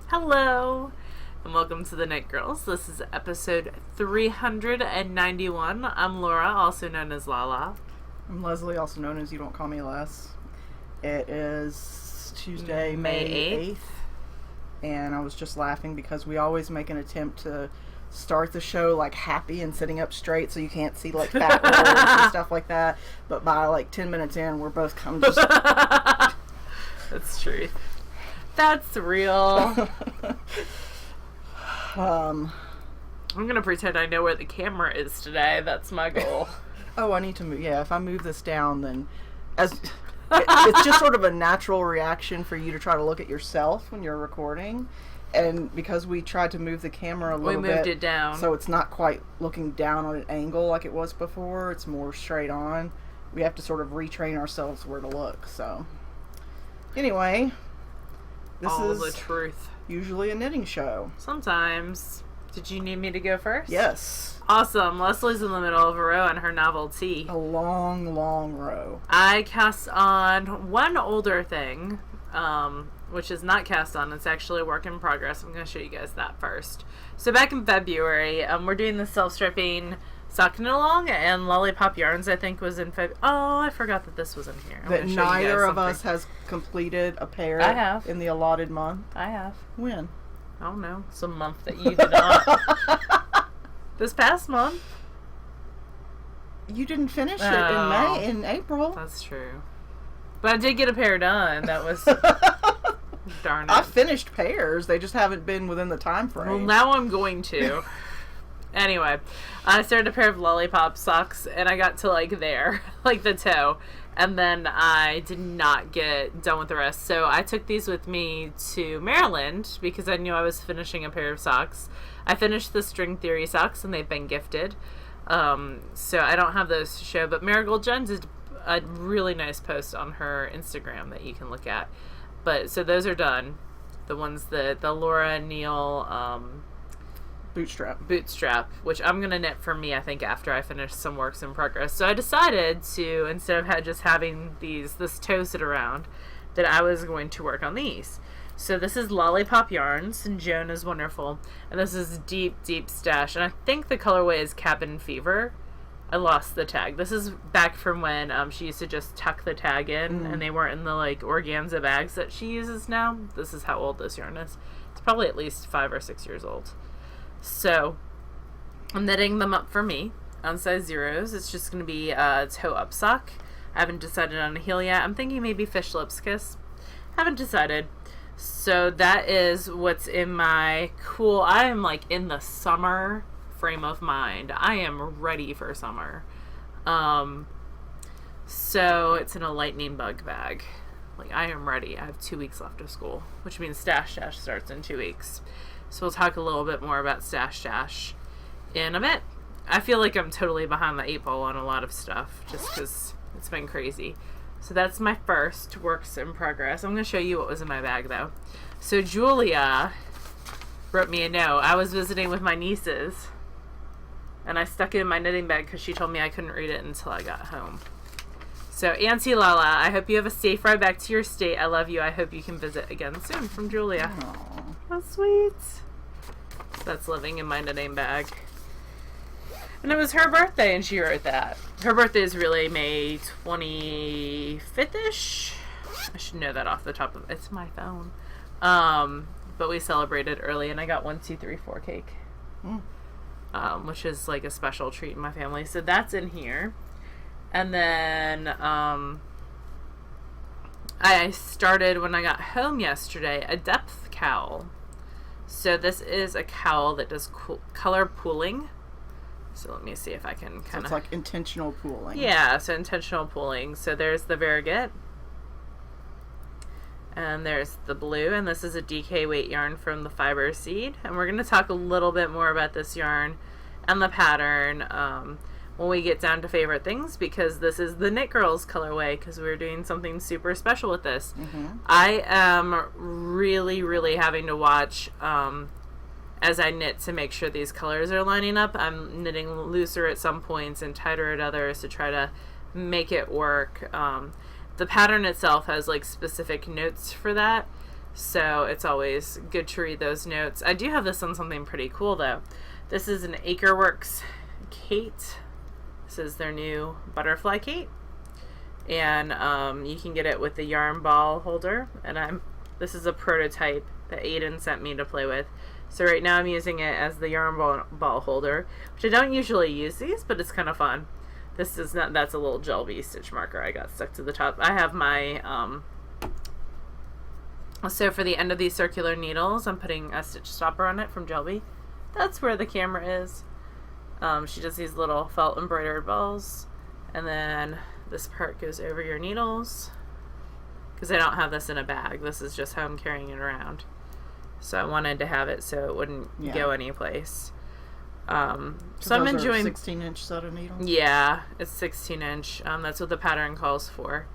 Hello, and welcome to the Knit Girls. This is episode 391. I'm Laura, also known as Lala. I'm Leslie, also known as You Don't Call Me Les. It is Tuesday, May 8th, and I was just laughing because we always make an attempt to start the show like happy and sitting up straight so you can't see like fat rolls and stuff like that, but by like 10 minutes in, we're both kind of just... That's true. That's real. I'm gonna pretend I know where the camera is today. That's my goal. Oh, I need to move. Yeah, if I move this down, then it's just sort of a natural reaction for you to try to look at yourself when you're recording. And because we tried to move the camera a little bit, we moved it down, so it's not quite looking down on an angle like it was before. It's more straight on. We have to sort of retrain ourselves where to look. So, anyway. This all is the truth. Usually a knitting show. Sometimes. Did you need me to go first? Yes. Awesome. Leslie's in the middle of a row in her novelty. A long, long row. I cast on one older thing, which is not cast on. It's actually a work in progress. I'm going to show you guys that first. So back in February, we're doing the self-stripping sock knit along, and Lollipop Yarns, I think, was in February. Oh, I forgot that this was in here. That neither of us has completed a pair I have. In the allotted month. I have. When? I don't know. Some month that you did not. This past month. You didn't finish it in April. That's true. But I did get a pair done. That was... Darn it. I finished pairs. They just haven't been within the time frame. Well, now I'm going to. Anyway, I started a pair of Lollipop socks, and I got to, like, there. Like, the toe. And then I did not get done with the rest. So I took these with me to Maryland because I knew I was finishing a pair of socks. I finished the String Theory socks, and they've been gifted. So I don't have those to show. But Marigold Jen did a really nice post on her Instagram that you can look at. But, so those are done. The ones that the Laura Neal... bootstrap, which I'm gonna knit for me, I think, after I finish some works in progress. So I decided to, instead of just having this toe sit around, that I was going to work on these. So this is Lollipop Yarns, and Joan is wonderful, and this is Deep Stash, and I think the colorway is Cabin Fever. I lost the tag. This is back from when she used to just tuck the tag in, and they weren't in the like organza bags that she uses now. This is how old this yarn is. It's probably at least 5 or 6 years old. So, I'm knitting them up for me on size zeros. It's just going to be a toe-up sock. I haven't decided on a heel yet. I'm thinking maybe Fish Lips Kiss. Haven't decided. So, that is what's in my cool... I am, like, in the summer frame of mind. I am ready for summer. So, it's in a lightning bug bag. Like, I am ready. I have 2 weeks left of school, which means Stash Dash starts in 2 weeks. So we'll talk a little bit more about Stash Dash in a bit. I feel like I'm totally behind the 8 ball on a lot of stuff just because it's been crazy. So that's my first works in progress. I'm going to show you what was in my bag though. So Julia wrote me a note. I was visiting with my nieces and I stuck it in my knitting bag because she told me I couldn't read it until I got home. So, Auntie Lala, I hope you have a safe ride back to your state. I love you. I hope you can visit again soon. From Julia. Aww. How sweet. So that's living in my knitting bag. And it was her birthday, and she wrote that. Her birthday is really May 25th-ish. I should know that off the top of... It's my phone. But we celebrated early, and I got 1, 2, 3, 4 cake. Which is like a special treat in my family. So that's in here. And then I started, when I got home yesterday, a depth cowl. So this is a cowl that does color pooling. So let me see if I can kind of... So it's like intentional pooling. Yeah, so intentional pooling. So there's the variegated. And there's the blue. And this is a DK weight yarn from the Fiber Seed. And we're going to talk a little bit more about this yarn and the pattern when we get down to favorite things, because this is the Knit Girls colorway, because we're doing something super special with this. I am really having to watch as I knit to make sure these colors are lining up. I'm knitting looser at some points and tighter at others to try to make it work. The pattern itself has like specific notes for that, So it's always good to read those notes. I do have this on something pretty cool, though. This is an Acreworks Kate. This is their new butterfly Kate. And you can get it with the yarn ball holder. And this is a prototype that Aiden sent me to play with. So right now I'm using it as the yarn ball holder, which I don't usually use these, but it's kind of fun. This is not, that's a little Gel B stitch marker I got stuck to the top. I have my, so for the end of these circular needles, I'm putting a stitch stopper on it from Gel B. That's where the camera is. She does these little felt embroidered balls, and then this part goes over your needles, because I don't have this in a bag. This is just how I'm carrying it around. So I wanted to have it so it wouldn't go anyplace. So I'm enjoying 16-inch set of needles. Yeah, it's 16-inch. That's what the pattern calls for.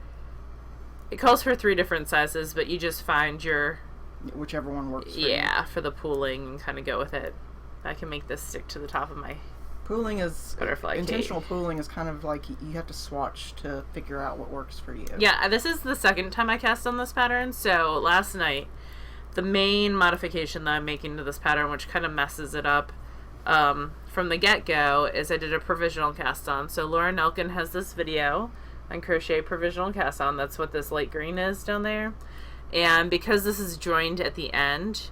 It calls for 3 different sizes, but you just find your whichever one works. For the pooling and kind of go with it. I can make this stick to the top of my pooling is butterfly intentional cake. Pooling is kind of like you have to swatch to figure out what works for you. Yeah, this is the second time I cast on this pattern. So last night, the main modification that I'm making to this pattern, which kind of messes it up from the get-go, is I did a provisional cast on. So Laura Nelkin has this video on crochet provisional cast on. That's what this light green is down there. And because this is joined at the end,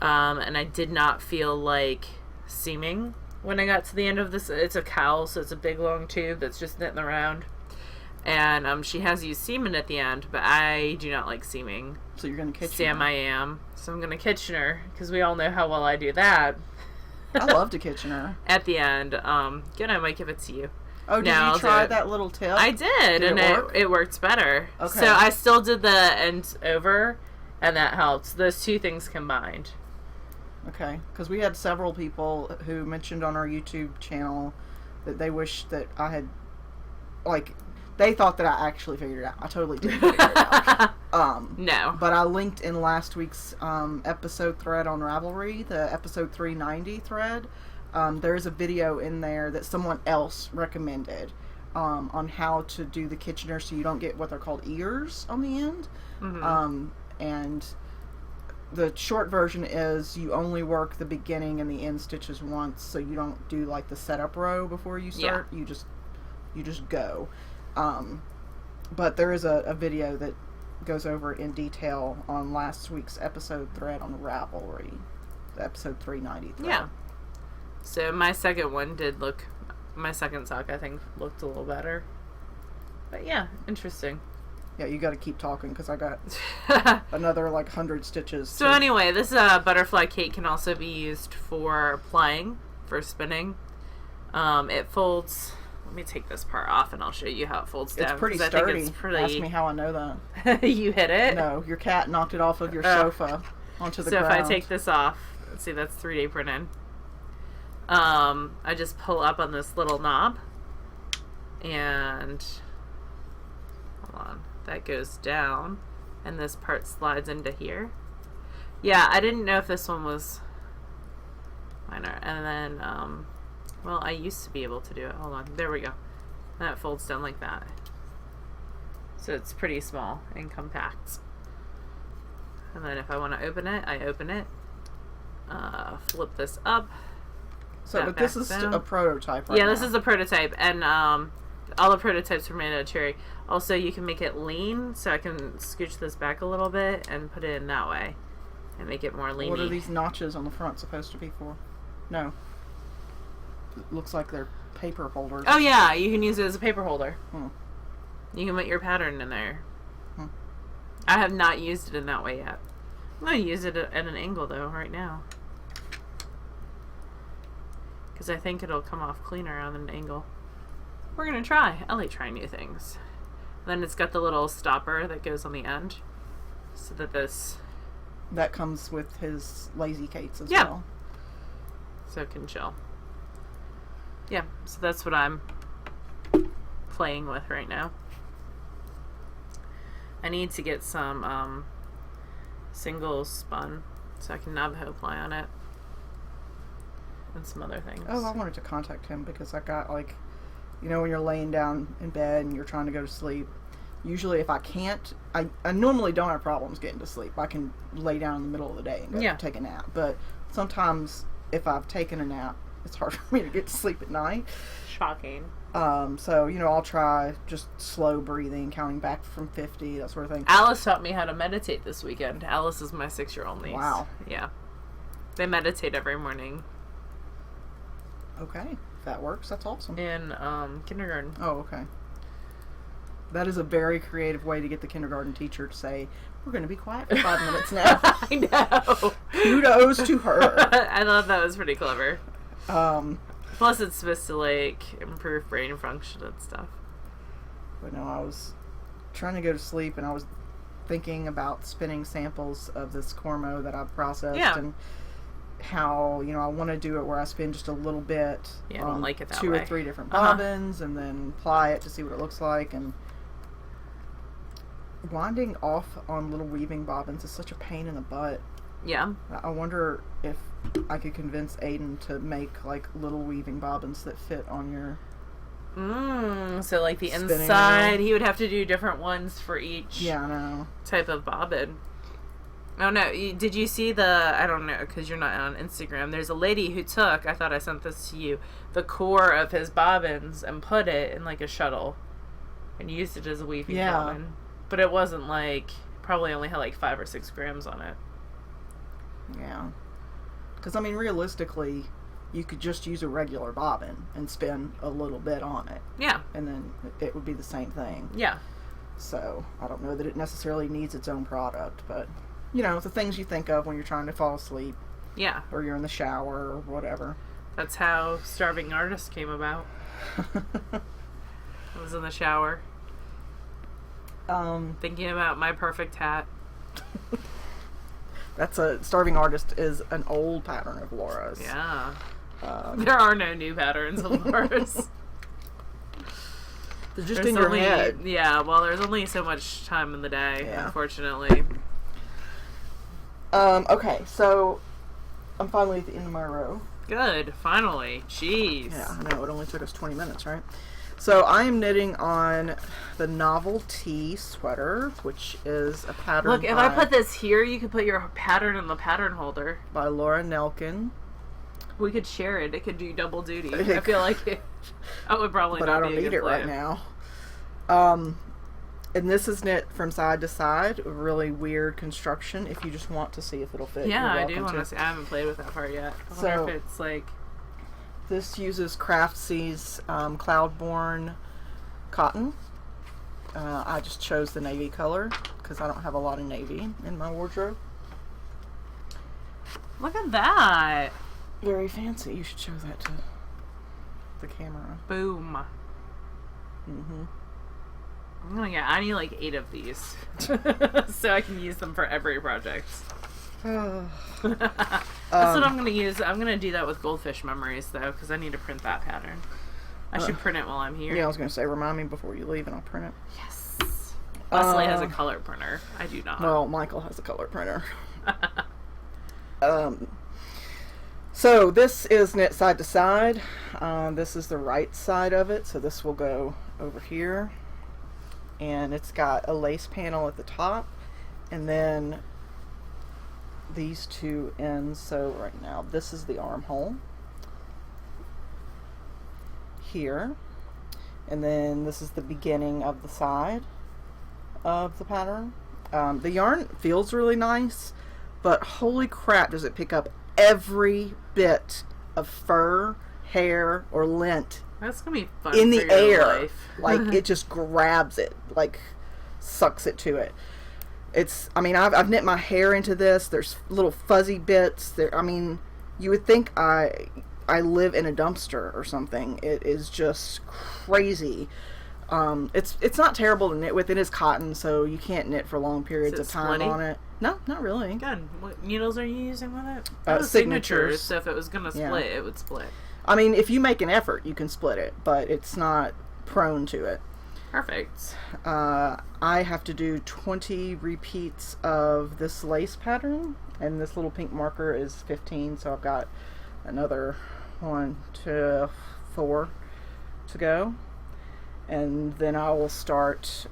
and I did not feel like seaming when I got to the end of this. It's a cowl, so it's a big long tube that's just knitting around. And she has used seaming at the end, but I do not like seaming. So you're going to Kitchener. Sam I am. So I'm going to Kitchener, because we all know how well I do that. I love to Kitchener. At the end. Good, I might give it to you. Oh, did you try that little tip? I did, and it worked better. Okay. So I still did the ends over, and that helped. Those two things combined. Okay, because we had several people who mentioned on our YouTube channel that they wish that I had, like, they thought that I actually figured it out. I totally didn't figure it out. No. But I linked in last week's episode thread on Ravelry, the episode 390 thread. There's a video in there that someone else recommended on how to do the Kitchener so you don't get what they're called ears on the end. Mm-hmm. And the short version is you only work the beginning and the end stitches once, so you don't do like the setup row before you start. Yeah. You just go. But there is a video that goes over it in detail on last week's episode thread on Ravelry, the episode 390 thread. Yeah. So my second one my second sock I think looked a little better. But yeah, interesting. Yeah, you got to keep talking because I got another like 100 stitches. So anyway, this butterfly cake can also be used for plying, for spinning. It folds. Let me take this part off and I'll show you how it folds down. It's pretty sturdy. Ask me how I know that. You hit it? No, your cat knocked it off of your sofa onto the ground. So if I take this off, let's see, that's 3-day printed. I just pull up on this little knob and hold on. That goes down, and this part slides into here. Yeah, I didn't know if this one was minor. And then, well, I used to be able to do it. Hold on. There we go. And it folds down like that. So it's pretty small and compact. And then if I want to open it, I open it. Flip this up. So, but this is a prototype right now. Yeah, this is a prototype. And, all the prototypes were made out of cherry. Also, you can make it lean, so I can scooch this back a little bit and put it in that way and make it more lean. What are these notches on the front supposed to be for? No. It looks like they're paper holders. Oh, yeah. You can use it as a paper holder. Hmm. You can put your pattern in there. Hmm. I have not used it in that way yet. I'm going to use it at an angle, though, right now. Because I think it'll come off cleaner on an angle. We're going to try. I like trying new things. Then it's got the little stopper that goes on the end. So that this... That comes with his Lazy Kates as well. So it can chill. Yeah, so that's what I'm playing with right now. I need to get some singles spun so I can Navajo ply on it. And some other things. Oh, I wanted to contact him because I got like... You know when you're laying down in bed and you're trying to go to sleep, usually if I can't, I normally don't have problems getting to sleep. I can lay down in the middle of the day and go take a nap. But sometimes if I've taken a nap, it's hard for me to get to sleep at night. Shocking. So, I'll try just slow breathing, counting back from 50, that sort of thing. Alice taught me how to meditate this weekend. Alice is my 6-year-old niece. Wow. Yeah. They meditate every morning. Okay. If that works, that's awesome. In kindergarten. Oh, okay. That is a very creative way to get the kindergarten teacher to say, we're going to be quiet for 5 minutes now. I know. Kudos to her. I thought that was pretty clever. Plus, it's supposed to, improve brain function and stuff. But no, I was trying to go to sleep, and I was thinking about spinning samples of this Cormo that I've processed, and how, I want to do it where I spin just a little bit I don't like it that 2 way. or 3 different bobbins, and then apply it to see what it looks like, and winding off on little weaving bobbins is such a pain in the butt. Yeah. I wonder if I could convince Aiden to make little weaving bobbins that fit on your So the spinning inside, wheel. he would have to do different ones for each I know. type of bobbin. Oh no, did you see I don't know, because you're not on Instagram, there's a lady who took, I thought I sent this to you, the core of his bobbins and put it in a shuttle and used it as a weaving bobbin. But it wasn't probably only had 5 or 6 grams on it. Yeah. Because, realistically, you could just use a regular bobbin and spin a little bit on it. Yeah. And then it would be the same thing. Yeah. So, I don't know that it necessarily needs its own product, but, the things you think of when you're trying to fall asleep. Yeah. Or you're in the shower or whatever. That's how Starving Artist came about. I was in the shower. Thinking about my perfect hat. That's Starving Artist is an old pattern of Laura's. Yeah. There are no new patterns of Laura's. They're just in your head. Yeah, well, there's only so much time in the day, unfortunately. Okay, so I'm finally at the end of my row. Good, finally. Jeez. Yeah, I know, it only took us 20 minutes, right? So I am knitting on the Novelty sweater, which is a pattern. Look, if I put this here, you could put your pattern in the pattern holder. By Laura Nelkin. We could share it. It could do double duty. I feel like it. I would probably but not I don't be a need good it right plan. now. And this is knit from side to side. A really weird construction. If you just want to see if it'll fit. Yeah, you're I do want to see. I haven't played with that part yet. I wonder if it's This uses Craftsy's Cloudborne cotton. I just chose the navy color because I don't have a lot of navy in my wardrobe. Look at that. Very fancy. You should show that to the camera. Boom. Mm-hmm. I need 8 of these so I can use them for every project. That's what I'm going to use. I'm going to do that with Goldfish Memories, though, because I need to print that pattern. I should print it while I'm here. Yeah, I was going to say, remind me before you leave and I'll print it. Yes. Leslie has a color printer. I do not. Well, Michael has a color printer. So this is knit side to side. This is the right side of it, so this will go over here. And it's got a lace panel at the top, and then these 2 ends. So right now this is the armhole here, and then this is the beginning of the side of the pattern. The yarn feels really nice, but holy crap does it pick up every bit of fur, hair, or lint That's going to be fun in for the your air. life. It just grabs it, sucks it to it. It's, I've knit my hair into this. There's little fuzzy bits there. You would think I live in a dumpster or something. It is just crazy. It's not terrible to knit with. It is cotton, so you can't knit for long periods of time splitty? on it. No, not really. Good. What needles are you using with it? Signatures. So if it was going to split, it would split. If you make an effort, you can split it, but it's not prone to it. Perfect. I have to do 20 repeats of this lace pattern, and this little pink marker is 15, so I've got another 1, 2, 4 to go. And then I will start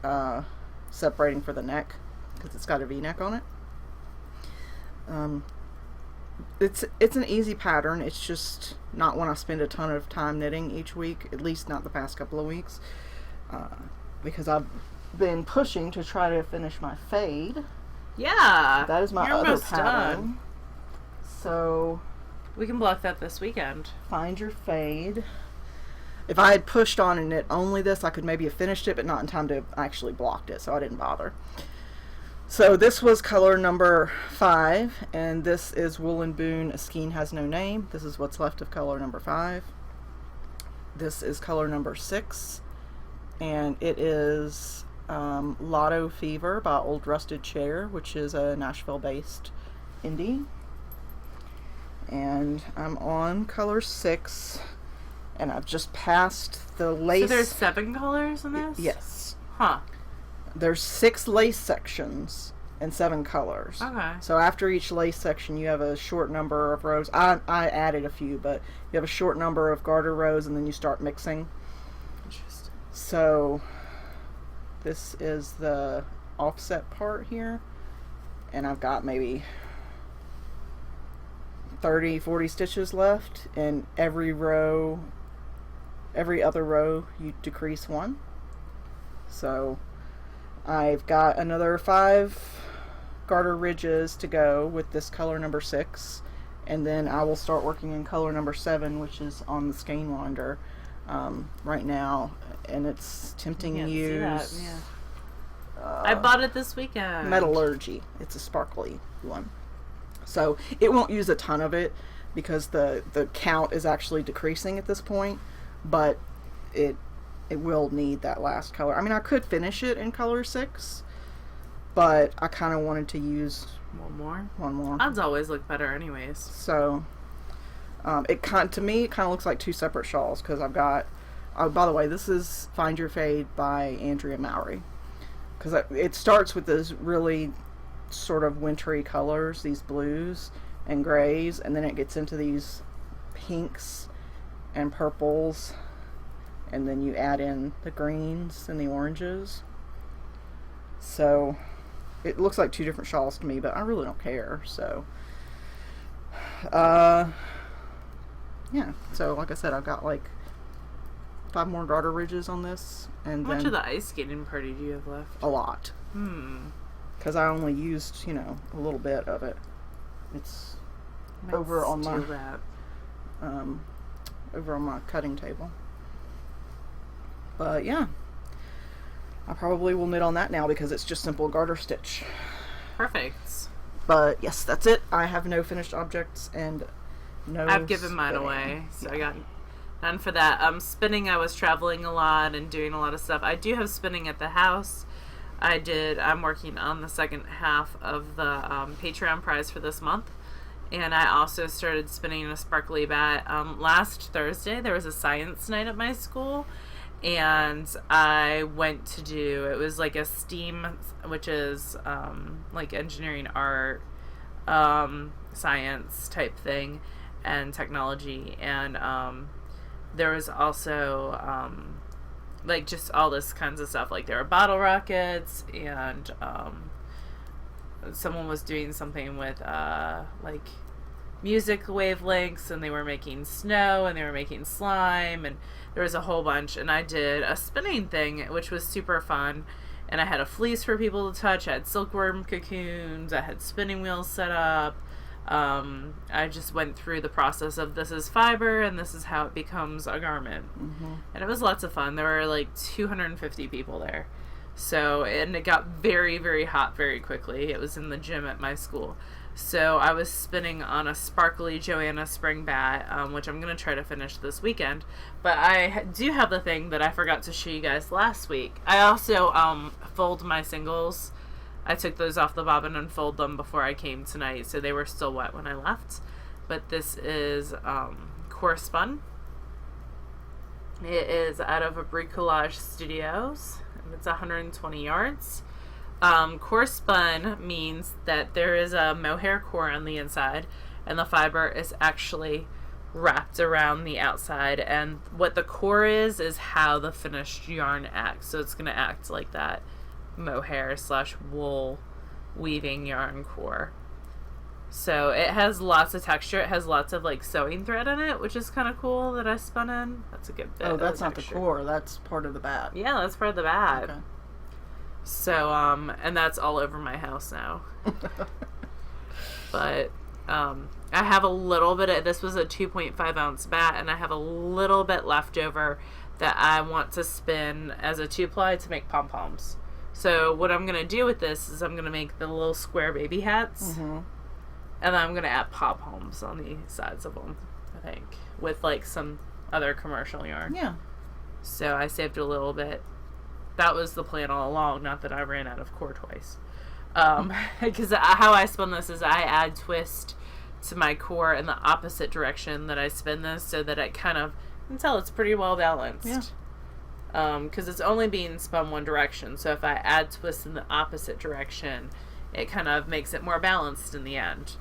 separating for the neck because it's got a V-neck on it. It's an easy pattern. It's just not one I spend a ton of time knitting each week, at least not the past couple of weeks, because I've been pushing to try to finish my fade. Yeah, that is my other pattern. Done. So we can block that this weekend. Find your fade. If I had pushed on and knit only this, I could maybe have finished it, but not in time to actually blocked it, so I didn't bother. So this was color number 5, and this is Wool and Boon, A Skein Has No Name. This is what's left of color number 5. This is color number 6, and it is Lotto Fever by Old Rusted Chair, which is a Nashville-based indie. And I'm on color 6, and I've just passed the lace. So there's 7 colors in this? Yes. Huh. There's 6 lace sections and 7 colors. Okay. So after each lace section, you have a short number of rows. I added a few, but you have a short number of garter rows, and then you start mixing. Interesting. So this is the offset part here, and I've got maybe 30, 40 stitches left, and every other row you decrease 1. So I've got another 5 garter ridges to go with this color number 6, and then I will start working in color number 7, which is on the skein winder right now, and it's tempting use. Yeah. I bought it this weekend. Metallurgy. It's a sparkly one, so it won't use a ton of it because the count is actually decreasing at this point, but it will need that last color. I mean, I could finish it in color 6, but I kind of wanted to use one more. Odds always look better anyways. So to me it kind of looks like 2 separate shawls, because I've got by the way, this is Find Your Fade by Andrea Mowry, because it starts with this really sort of wintry colors, these blues and grays, and then it gets into these pinks and purples, and then you add in the greens and the oranges. So it looks like 2 different shawls to me, but I really don't care. So yeah, so like I said, I've got like 5 more garter ridges on this, and how much of the ice skating party do you have left? A lot. Because I only used, a little bit of it. It's over on my cutting table. But yeah, I probably will knit on that now because it's just simple garter stitch. Perfect. But yes, that's it. I have no finished objects and no I've given mine spinning. away, so I got none for that. Spinning, I was traveling a lot and doing a lot of stuff. I do have spinning at the house. I'm working on the second half of the Patreon prize for this month. And I also started spinning a sparkly bat. Last Thursday, there was a science night at my school, and I went to do, it was like a STEAM, which is like engineering, art, science type thing, and technology. And there was also like just all this kinds of stuff. Like there were bottle rockets, and someone was doing something with like music wavelengths, and they were making snow, and they were making slime, and there was a whole bunch. And I did a spinning thing, which was super fun, and I had a fleece for people to touch. I had silkworm cocoons, I had spinning wheels set up. I just went through the process of this is fiber and this is how it becomes a garment. And it was lots of fun. There were like 250 people there. So, and it got very, very hot very quickly. It was in the gym at my school. So I was spinning on a sparkly Joanna spring bat, which I'm going to try to finish this weekend. But I do have the thing that I forgot to show you guys last week. I also fold my singles. I took those off the bobbin and fold them before I came tonight, so they were still wet when I left. But this is core spun. It is out of a Bricolage Studios, and it's 120 yards. Core spun means that there is a mohair core on the inside, and the fiber is actually wrapped around the outside, and what the core is how the finished yarn acts. So it's going to act like that mohair / wool weaving yarn core. So it has lots of texture. It has lots of like sewing thread in it, which is kind of cool that I spun in. That's a good bit. Oh, that's not the core. That's part of the bat. Yeah, that's part of the bat. Okay. So, and that's all over my house now. But, I have a little bit of, this was a 2.5 ounce bat, and I have a little bit left over that I want to spin as a 2-ply to make pom-poms. So what I'm going to do with this is I'm going to make the little square baby hats. Mm-hmm. And then I'm going to add pom-poms on the sides of them, I think, with like some other commercial yarn. Yeah. So I saved a little bit. That was the plan all along, not that I ran out of core twice. Because how I spun this is I add twist to my core in the opposite direction that I spin this, so that it kind of, you can tell it's pretty well balanced. Yeah. Because it's only being spun one direction, so if I add twist in the opposite direction, it kind of makes it more balanced in the end.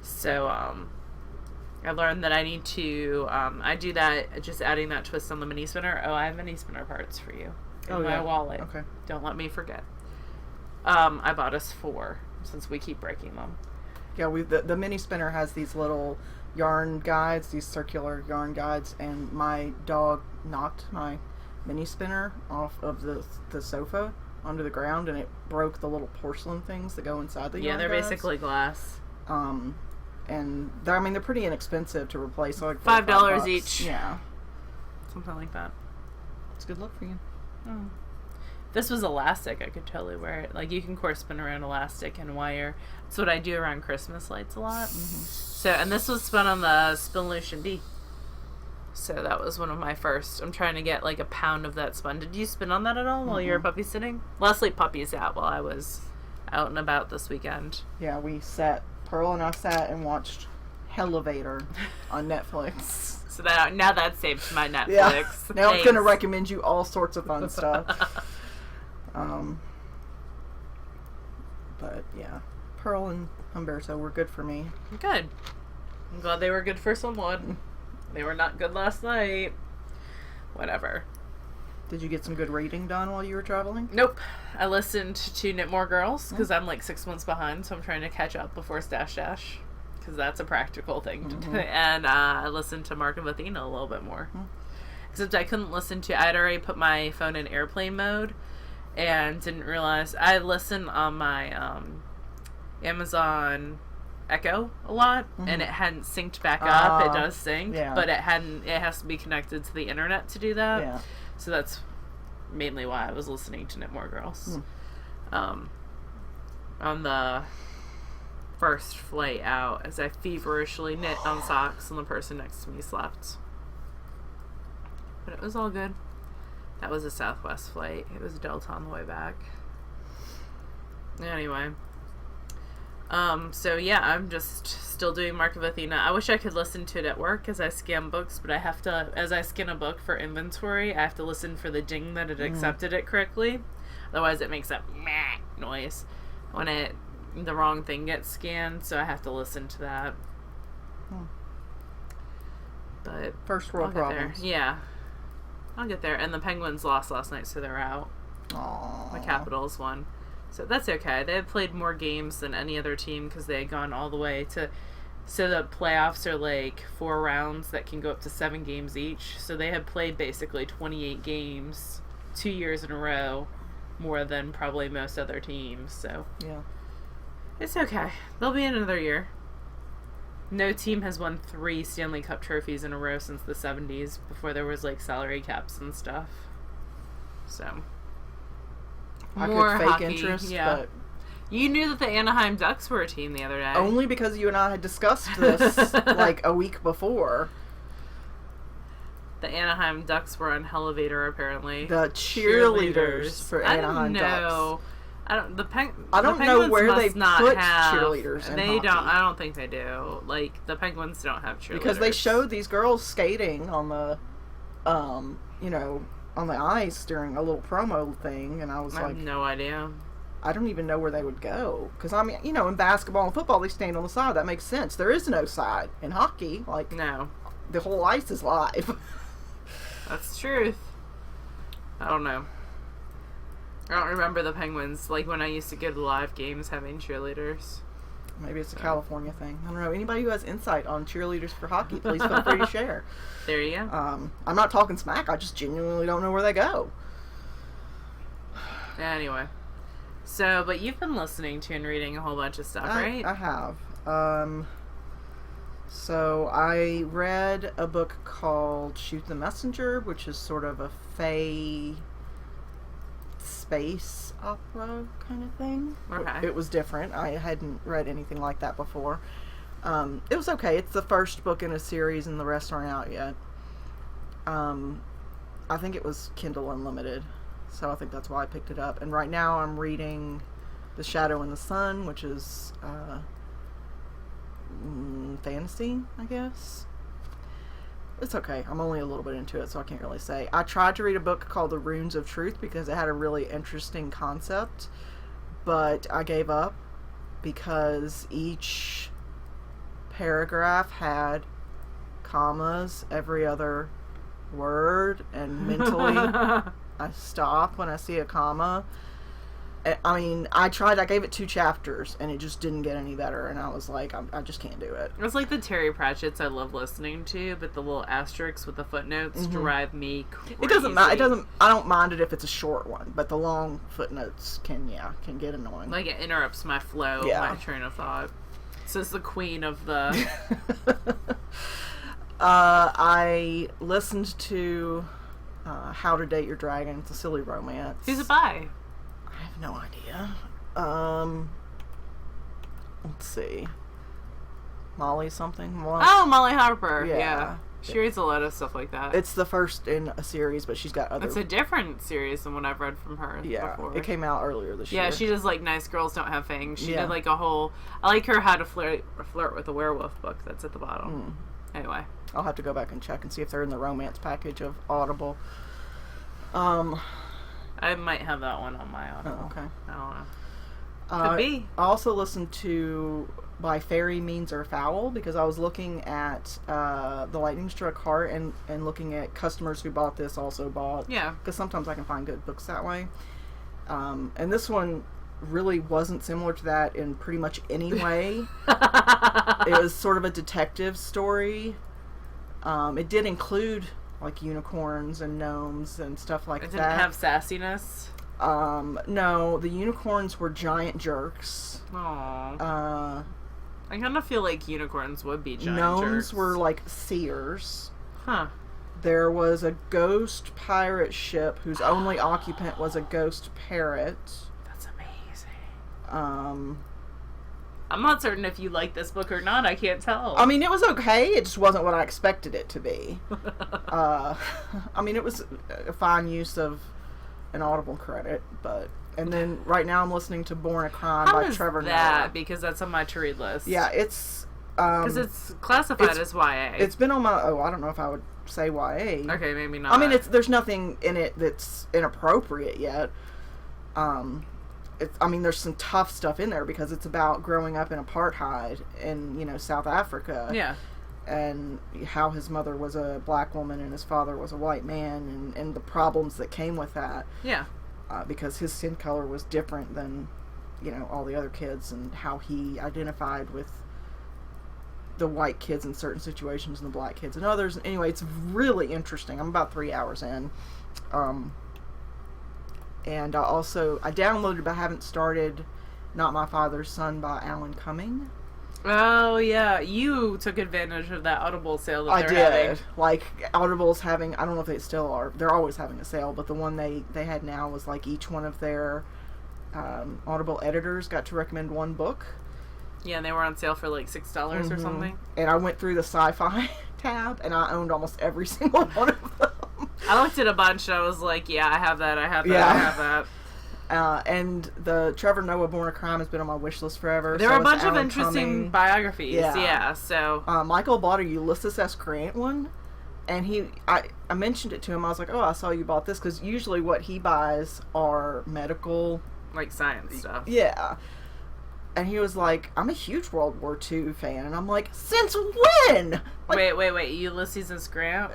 So, I learned that I need to, I do that, just adding that twist on the mini spinner. Oh, I have mini spinner parts for you in my wallet. Okay. Don't let me forget. I bought us 4, since we keep breaking them. Yeah, the mini spinner has these little yarn guides, these circular yarn guides, and my dog knocked my mini spinner off of the sofa onto the ground, and it broke the little porcelain things that go inside the yarn they're guides. basically glass. And they're pretty inexpensive to replace. Like $5 each. Yeah, Something like that. it's good luck for you. Oh. This was elastic. I could totally wear it. Like, you can core spin around elastic and wire. That's what I do around Christmas lights a lot. Mm-hmm. So, and this was spun on the Spinlution D. So that was one of my first. I'm trying to get like a pound of that spun. Did you spin on that at all while you were puppy sitting? Leslie puppies out while I was out and about this weekend. Yeah, Pearl and I sat and watched Elevator on Netflix. So that now that's saved my Netflix. Yeah. Now I'm Thanks. going to recommend you all sorts of fun stuff. But yeah, Pearl and Humberto were good for me. Good. I'm glad they were good for someone. They were not good last night. Whatever. Did you get some good reading done while you were traveling? Nope. I listened to Knit More Girls because I'm like 6 months behind, so I'm trying to catch up before Stash Dash because that's a practical thing to do. And I listened to Mark and Athena a little bit more. Except I couldn't listen to, I'd already put my phone in airplane mode and didn't realize, I listen on my Amazon Echo a lot, and it hadn't synced back up. It does sync, but it has to be connected to the internet to do that. Yeah. So that's mainly why I was listening to Knit More Girls. On the first flight out, as I feverishly knit on socks and the person next to me slept. But it was all good. That was a Southwest flight. It was Delta on the way back. Anyway. So yeah, I'm just still doing Mark of Athena. I wish I could listen to it at work as I scan books, but I have to, as I scan a book for inventory, I have to listen for the ding that it accepted it correctly. Otherwise it makes that meh noise when the wrong thing gets scanned, so I have to listen to that. But First world problems. there. Yeah. I'll get there. And the Penguins lost last night, so they're out. Aww. The Capitals won. So that's okay. They had played more games than any other team because they had gone all the way to... So the playoffs are like 4 rounds that can go up to 7 games each. So they had played basically 28 games 2 years in a row, more than probably most other teams. So yeah, it's okay. They'll be in another year. No team has won 3 Stanley Cup trophies in a row since the 70s, before there was like salary caps and stuff. So I more could fake hockey, interest, yeah. but You knew that the Anaheim Ducks were a team the other day. only because you and I had discussed this like a week before. The Anaheim Ducks were on Elevator, apparently. The cheerleaders for Anaheim Ducks. I don't. I don't know where they put have, cheerleaders in They hockey. don't. I don't think they do. Like the Penguins don't have cheerleaders Because they showed these girls skating on the, on the ice during a little promo thing, and I was I like, have no idea. I don't even know where they would go. Because, I mean, in basketball and football, they stand on the side. That makes sense. There is no side. In hockey, No, the whole ice is live. that's the truth. I don't know. I don't remember the Penguins, like when I used to go to live games having cheerleaders. Maybe it's a California thing. I don't know. Anybody who has insight on cheerleaders for hockey, please feel free to share. There you go. I'm not talking smack. I just genuinely don't know where they go. Anyway. So, but you've been listening to and reading a whole bunch of stuff, right? I have. So I read a book called Shoot the Messenger, which is sort of a fae space opera kind of thing. Okay. It was different. I hadn't read anything like that before. It was okay. It's the first book in a series and the rest aren't out yet. I think it was Kindle Unlimited, so I think that's why I picked it up. And right now I'm reading The Shadow and the Sun, which is fantasy, I guess. It's okay. I'm only a little bit into it, so I can't really say. I tried to read a book called The Runes of Truth because it had a really interesting concept, but I gave up because each paragraph had commas every other word, and mentally I stop when I see a comma. I mean, I gave it 2 chapters, and it just didn't get any better, and I was like, I just can't do it. It's like the Terry Pratchett's I love listening to, but the little asterisks with the footnotes drive me crazy. It doesn't matter. I don't mind it if it's a short one, but the long footnotes can get annoying. Like, it interrupts my flow, my train of thought. So it's the queen of the... I listened to How to Date Your Dragon. It's a silly romance. Who's it by? I have no idea. Let's see. Molly something? Molly Harper. Yeah. She reads a lot of stuff like that. It's the first in a series, but she's got other... It's a different series than what I've read from her before. It came out earlier this year. Yeah, she does, like, Nice Girls Don't Have Fangs. She did, like, a whole... I like her How to Flirt with a Werewolf book that's at the bottom. Anyway. I'll have to go back and check and see if they're in the romance package of Audible. I might have that one on my Audible. Oh, okay. I don't know. Could be. I also listened to By Fairy Means or Foul because I was looking at The Lightning Struck Heart and looking at customers who bought this also bought. Yeah. Because sometimes I can find good books that way. And this one really wasn't similar to that in pretty much any way. It was sort of a detective story. It did include like unicorns and gnomes and stuff like that. It didn't have sassiness? No, the unicorns were giant jerks. Aww. I kind of feel like unicorns would be giant jerks. Gnomes were like seers. Huh. There was a ghost pirate ship whose only occupant was a ghost parrot. That's amazing. I'm not certain if you like this book or not. I can't tell. I mean, it was okay. It just wasn't what I expected it to be. I mean, it was a fine use of an Audible credit, but... And then right now I'm listening to Born a Crime by Trevor Noah. Because that's on my to-read list. Yeah, it's... Because it's classified as YA. It's been on my... Oh, I don't know if I would say YA. Okay, maybe not. I mean, there's nothing in it that's inappropriate yet. There's some tough stuff in there because it's about growing up in apartheid in, South Africa. Yeah. And how his mother was a black woman and his father was a white man and the problems that came with that. Yeah. Because his skin color was different than, all the other kids and how he identified with the white kids in certain situations and the black kids in others. Anyway, it's really interesting. I'm about 3 hours in. And I downloaded but haven't started Not My Father's Son by Alan Cumming. Oh, yeah. You took advantage of that Audible sale that they're having. I did. Like, Audible's having, I don't know if they still are, they're always having a sale, but the one they had now was like each one of their Audible editors got to recommend one book. Yeah, and they were on sale for like $6 or something. And I went through the sci-fi tab, and I owned almost every single one of them. I looked at a bunch, and I was like, yeah, I have that, I have that. And the Trevor Noah Born a Crime has been on my wish list forever. There are a bunch of interesting biographies. Yeah, so... Michael bought a Ulysses S. Grant one, and I mentioned it to him. I was like, oh, I saw you bought this, because usually what he buys are medical... Like science stuff. Yeah. And he was like, I'm a huge World War II fan. And I'm like, since when? Like, wait. Ulysses S. Grant?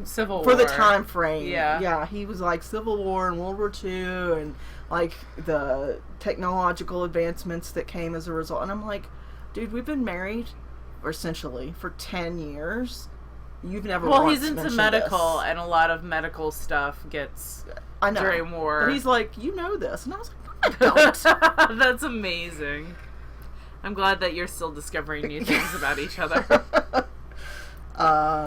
Civil War. For the time frame. Yeah. Yeah, he was like Civil War and World War II and like the technological advancements that came as a result. And I'm like, dude, we've been married, or essentially, for 10 years. You've never Well, once he's into mentioned medical, this. and a lot of medical stuff gets I know. during war. But he's like, you know this. And I was like, no, I don't. That's amazing. I'm glad that you're still discovering new things about each other.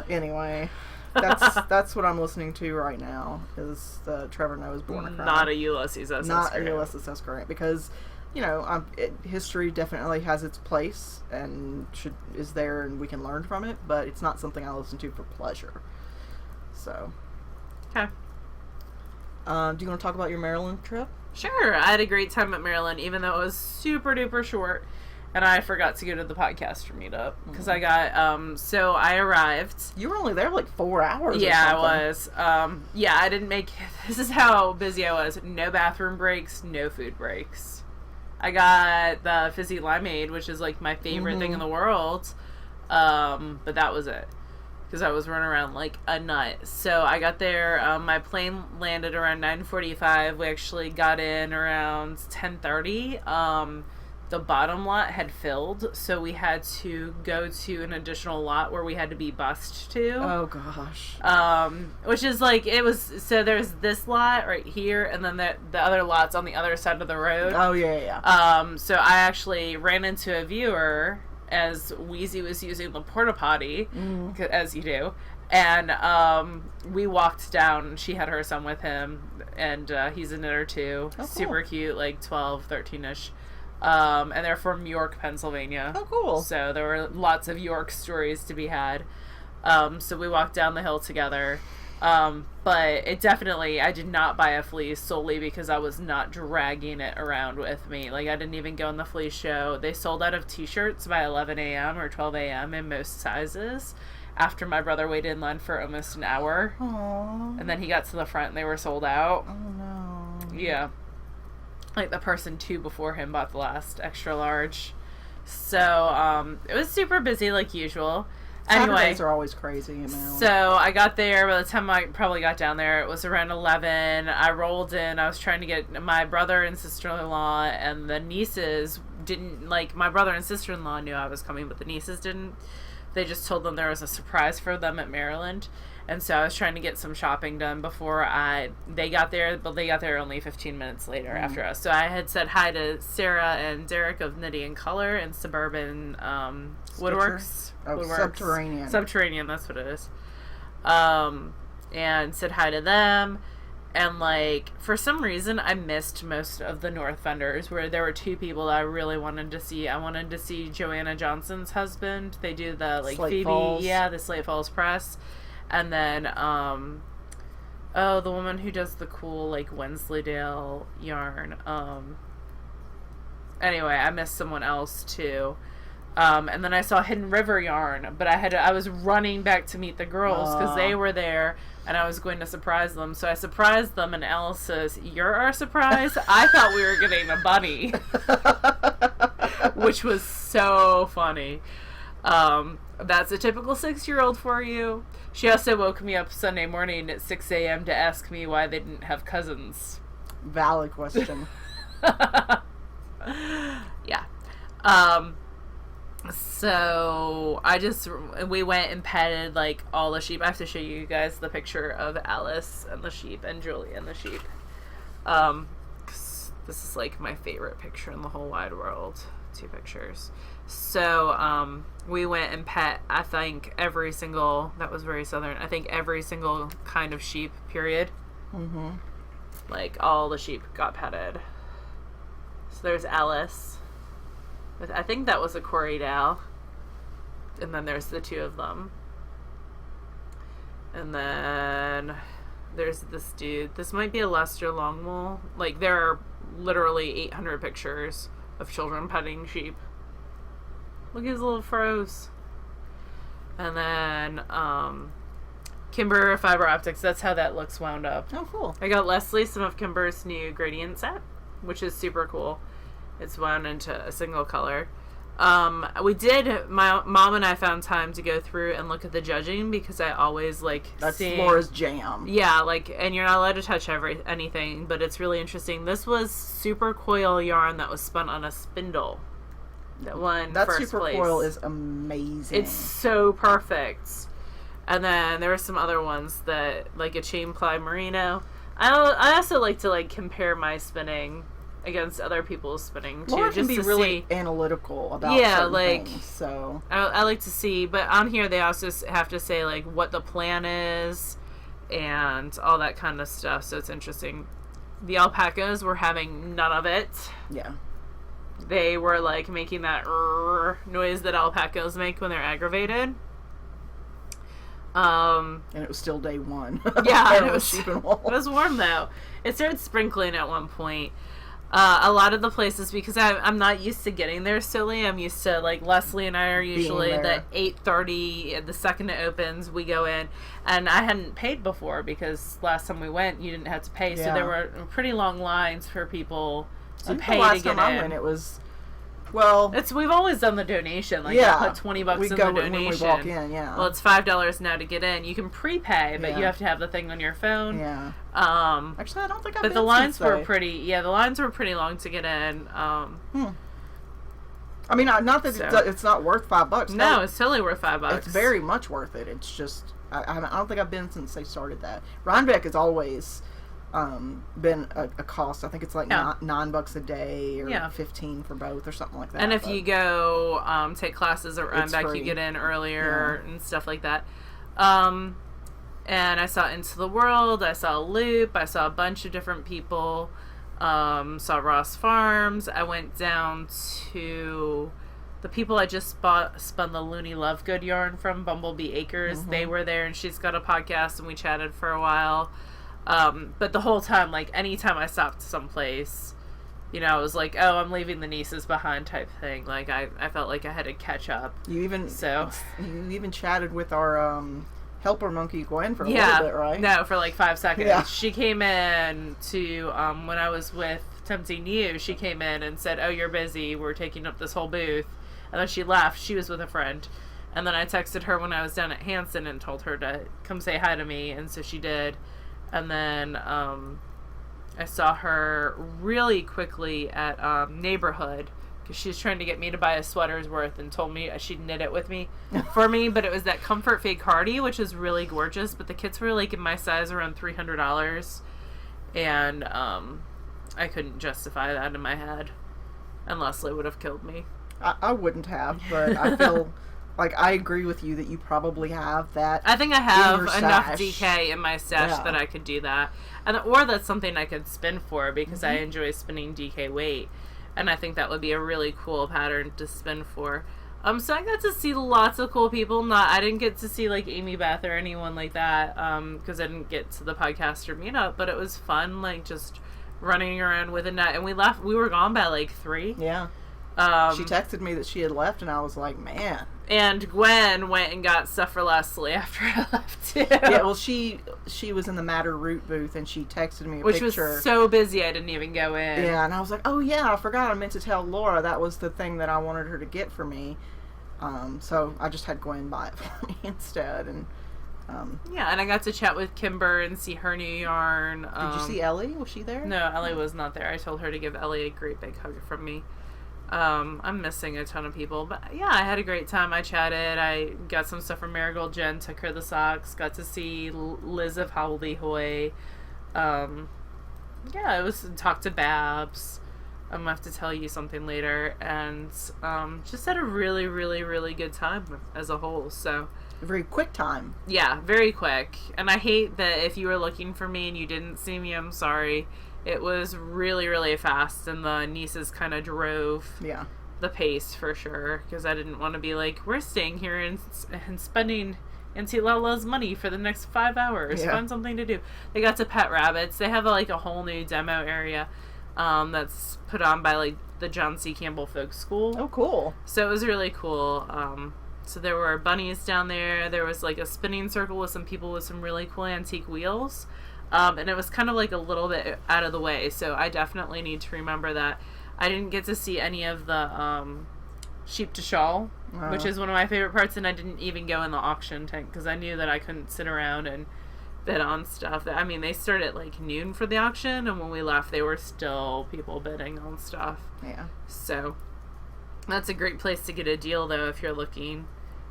Anyway, that's what I'm listening to right now, is the Trevor Noah's Born a Crime. Not a Ulysses S. Not Grant. a Ulysses S. Grant, because, you know, history definitely has its place and is there, and we can learn from it, but it's not something I listen to for pleasure. So. Okay. Do you want to talk about your Maryland trip? Sure. I had a great time at Maryland, even though it was super duper short. And I forgot to go to the podcaster meetup because I got, so I arrived. You were only there like 4 hours. Yeah, or I was. Yeah, I didn't make, this is how busy I was. No bathroom breaks, no food breaks. I got the fizzy limeade, which is like my favorite thing in the world. But that was it. Because I was running around like a nut. So I got there, my plane landed around 9:45. We actually got in around 10:30. The bottom lot had filled, so we had to go to an additional lot where we had to be bused to. Oh gosh. Which is like, it was, so there's this lot right here, and then the other lot's on the other side of the road. Oh yeah. So I actually ran into a viewer as Wheezy was using the porta potty, as you do, and we walked down. She had her son with him, and he's a knitter too. Oh, cool. Super cute, like 12, 13-ish. And they're from York, Pennsylvania. Oh, cool. So there were lots of York stories to be had. So we walked down the hill together. But it definitely, I did not buy a fleece solely because I was not dragging it around with me. Like, I didn't even go on the fleece show. They sold out of t-shirts by 11 a.m. or 12 a.m. in most sizes after my brother waited in line for almost an hour. Aww. And then he got to the front and they were sold out. Oh no. Yeah. Like, the person two before him bought the last extra large. So, it was super busy like usual. Anyway, Saturdays are always crazy, you know. so I got there. By the time I probably got down there, it was around 11. I rolled in. I was trying to get my brother and sister-in-law, and the nieces didn't, like, my brother and sister-in-law knew I was coming, but the nieces didn't. They just told them there was a surprise for them at Maryland. And so I was trying to get some shopping done before they got there, but they got there only 15 minutes later after us. So I had said hi to Sarah and Derek of Knitting and Color and Suburban Woodworks. Oh, Woodworks. Subterranean. Subterranean, that's what it is. And said hi to them. And, like, for some reason, I missed most of the North vendors, where there were two people that I really wanted to see. I wanted to see Joanna Johnson's husband. They do the, like, Slate Phoebe, Falls. yeah, the Slate Falls Press. And then, the woman who does the cool, like, Wensleydale yarn. Anyway, I missed someone else, too. And then I saw Hidden River Yarn, but I was running back to meet the girls because they were there, and I was going to surprise them. So I surprised them, and Alice says, "You're our surprise?" I thought we were getting a bunny, which was so funny. That's a typical 6-year-old for you. She also woke me up Sunday morning at 6 a.m. to ask me why they didn't have cousins. Valid question. Yeah. So we went and petted, like, all the sheep. I have to show you guys the picture of Alice and the sheep and Julie and the sheep. 'Cause this is, like, my favorite picture in the whole wide world. 2 pictures. So, we went and pet, I think, every single, that was very southern, I think every single kind of sheep, period. Mm-hmm. Like, all the sheep got petted. So there's Alice. I think that was a Corriedale. And then there's the 2 of them. And then there's this dude. This might be a Lester Longmull. Like, there are literally 800 pictures of children petting sheep. Look at his little froze. And then, Kimber Fiber Optics. That's how that looks wound up. Oh, cool. I got Leslie some of Kimber's new gradient set, which is super cool. It's wound into a single color. My mom and I found time to go through and look at the judging because I always like That's seeing... Laura's jam. Yeah, like, and you're not allowed to touch anything, but it's really interesting. This was super coil yarn that was spun on a spindle. That won That first super place. coil is amazing. It's so perfect. And then there were some other ones that, like a chain ply merino. I also like to like compare my spinning against other people's spinning too. Laura can just be to really see. analytical about certain things, so I like to see, but on here they also have to say like what the plan is and all that kind of stuff, so it's interesting. The alpacas were having none of it. Yeah. They were like making that noise that alpacas make when they're aggravated. And it was still day one. Yeah, and it was warm though. It started sprinkling at one point. A lot of the places, because I'm not used to getting there silly. I'm used to, like, Leslie and I are usually the 8:30, the second it opens, we go in. And I hadn't paid before because last time we went, you didn't have to pay. Yeah. So there were pretty long lines for people to pay to get in. Last time I went, it was... Well, we've always done the donation. Like, yeah, put $20 in the donation. When we walk in, yeah. Well, it's $5 now to get in. You can prepay, but you have to have the thing on your phone. Yeah. Actually, I don't think I've been. But the lines were pretty. Yeah, the lines were pretty long to get in. I mean, not that it's not worth $5. No, it's totally worth $5. It's very much worth it. It's just I don't think I've been since they started that. Rhinebeck has always been a cost. I think it's like $9 a day or 15 for both or something like that. And if you go take classes at Rhinebeck, you get in earlier and stuff like that. And I saw Into the World, I saw Loop, I saw a bunch of different people, saw Ross Farms. I went down to the people I just spun the Looney Lovegood yarn from, Bumblebee Acres. Mm-hmm. They were there, and she's got a podcast, and we chatted for a while. But the whole time, like, anytime I stopped someplace, you know, it was like, oh, I'm leaving the nieces behind type thing. Like, I felt like I had to catch up. You even chatted with our helper monkey Gwen for a little bit, right? No, for like 5 seconds. Yeah. She came in to, when I was with Tempting You, she came in and said, oh, you're busy, we're taking up this whole booth. And then she left. She was with a friend. And then I texted her when I was down at Hanson and told her to come say hi to me, and so she did. And then I saw her really quickly at Neighborhood, because she was trying to get me to buy a sweater's worth and told me she'd knit it with me for me. But it was that Comfort Fake Hardy, which is really gorgeous. But the kits were like in my size around $300, and I couldn't justify that in my head. And Leslie would have killed me. I wouldn't have, but I feel like I agree with you that you probably have that. I think I have enough DK in my stash that I could do that, or that's something I could spin for, because I enjoy spinning DK weight, and I think that would be a really cool pattern to spin for. So I got to see lots of cool people. I didn't get to see like Amy Beth or anyone like that, because I didn't get to the podcaster meetup, but it was fun, like just running around with a net, and we were gone by like 3. Yeah. She texted me that she had left, and I was like, man. And Gwen went and got stuff for Leslie after I left too. Yeah, well, she was in the Matter Root booth, and she texted me a picture. Which was so busy I didn't even go in. Yeah, and I was like, oh yeah, I forgot. I meant to tell Laura that was the thing that I wanted her to get for me. So I just had Gwen buy it for me instead. And yeah, and I got to chat with Kimber and see her new yarn. Did you see Ellie? Was she there? No, Ellie was not there. I told her to give Ellie a great big hug from me. I'm missing a ton of people, but yeah, I had a great time. I chatted. I got some stuff from Marigold Jen, took her the socks, got to see Liz of Howley Hoy. Yeah, it was talk to Babs. I'm gonna have to tell you something later, and just had a really, really, really good time as a whole. So a very quick time. Yeah, very quick. And I hate that if you were looking for me and you didn't see me, I'm sorry. It was really, really fast, and the nieces kind of drove the pace for sure, because I didn't want to be like, we're staying here and spending Auntie Lala's money for the next 5 hours. Find something to do. They got to pet rabbits. They have like a whole new demo area that's put on by like the John C. Campbell Folk School. Oh, cool. So it was really cool. So there were bunnies down there. There was like a spinning circle with some people with some really cool antique wheels. And it was kind of like a little bit out of the way, so I definitely need to remember that. I didn't get to see any of the sheep to shawl, which is one of my favorite parts, and I didn't even go in the auction tent because I knew that I couldn't sit around and bid on stuff. I mean, they started at like noon for the auction, and when we left, they were still people bidding on stuff. Yeah. So that's a great place to get a deal, though, if you're looking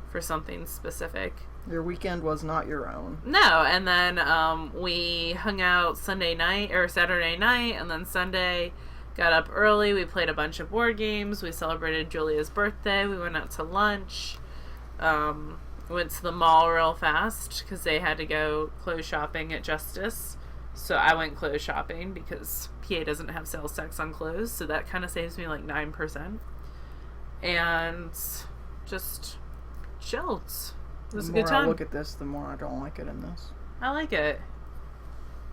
for something specific. Your weekend was not your own. No, and then we hung out Saturday night, and then Sunday got up early. We played a bunch of board games. We celebrated Julia's birthday. We went out to lunch. Went to the mall real fast because they had to go clothes shopping at Justice. So I went clothes shopping because PA doesn't have sales tax on clothes, so that kind of saves me like 9%. And just chilled. It was a good time. The more I look at this, the more I don't like it in this. I like it.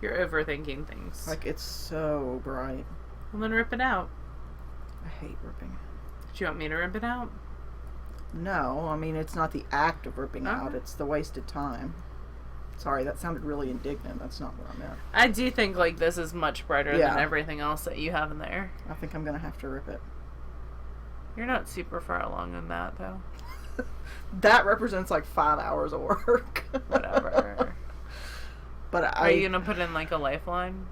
You're overthinking things. Like, it's so bright. Well, then rip it out. I hate ripping it. Do you want me to rip it out? No, I mean, it's not the act of ripping out. It's the wasted time. Sorry, that sounded really indignant. That's not what I meant. I do think, like, this is much brighter than everything else that you have in there. I think I'm going to have to rip it. You're not super far along in that, though. That represents, like, 5 hours of work. Whatever. But Are you going to put in, like, a lifeline?